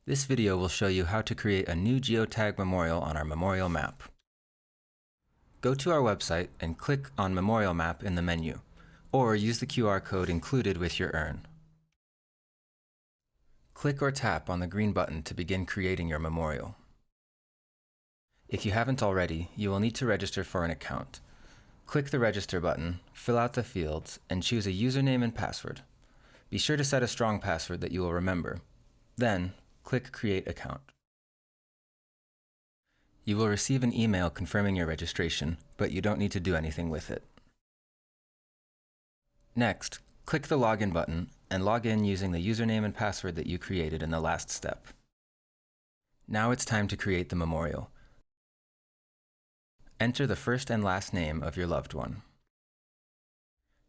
This video will show you how to create a new GeoTag memorial on our memorial map. Go to our website and click on Memorial Map in the menu, or use the QR code included with your urn. Click or tap on the green button to begin creating your memorial. If you haven't already, you will need to register for an account. Click the Register button, fill out the fields, and choose a username and password. Be sure to set a strong password that you will remember. Then, click Create Account. You will receive an email confirming your registration, but you don't need to do anything with it. Next, click the Login button and log in using the username and password that you created in the last step. Now it's time to create the memorial. Enter the first and last name of your loved one.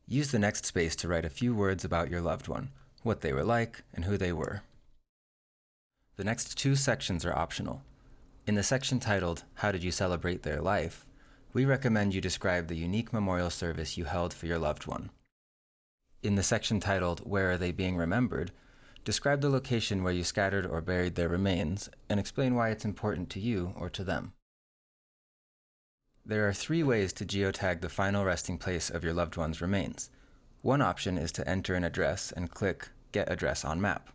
Use the next space to write a few words about your loved one, what they were like, and who they were. The next two sections are optional. In the section titled, How Did You Celebrate Their Life?, we recommend you describe the unique memorial service you held for your loved one. In the section titled, Where Are They Being Remembered?, describe the location where you scattered or buried their remains, and explain why it's important to you or to them. There are 3 ways to geotag the final resting place of your loved one's remains. One option is to enter an address and click Get Address on Map.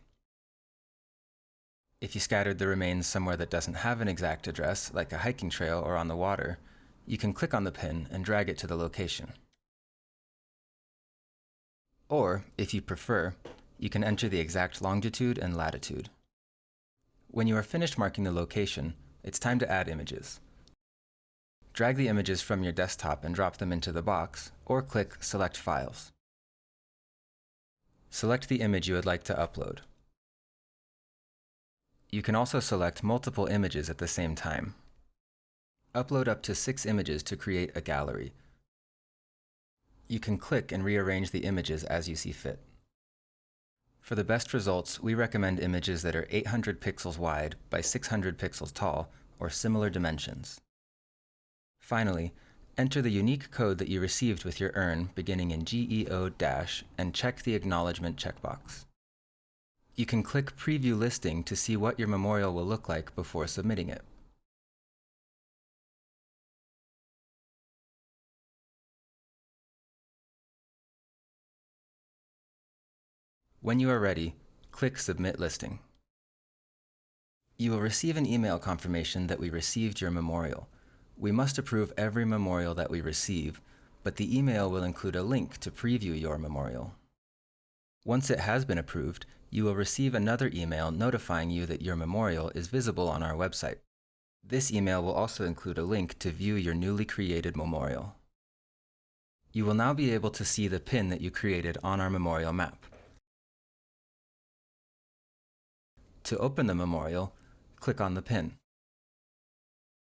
If you scattered the remains somewhere that doesn't have an exact address, like a hiking trail or on the water, you can click on the pin and drag it to the location. Or, if you prefer, you can enter the exact longitude and latitude. When you are finished marking the location, it's time to add images. Drag the images from your desktop and drop them into the box, or click Select Files. Select the image you would like to upload. You can also select multiple images at the same time. Upload up to 6 images to create a gallery. You can click and rearrange the images as you see fit. For the best results, we recommend images that are 800 pixels wide by 600 pixels tall, or similar dimensions. Finally, enter the unique code that you received with your urn beginning in GEO- and check the Acknowledgement checkbox. You can click Preview Listing to see what your memorial will look like before submitting it. When you are ready, click Submit Listing. You will receive an email confirmation that we received your memorial. We must approve every memorial that we receive, but the email will include a link to preview your memorial. Once it has been approved, you will receive another email notifying you that your memorial is visible on our website. This email will also include a link to view your newly created memorial. You will now be able to see the pin that you created on our memorial map. To open the memorial, click on the pin.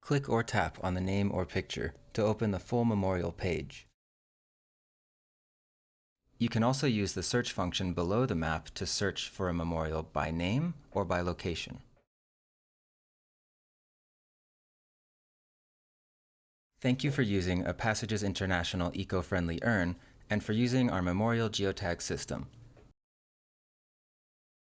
Click or tap on the name or picture to open the full memorial page. You can also use the search function below the map to search for a memorial by name or by location. Thank you for using a Passages International eco-friendly urn and for using our memorial geotag system.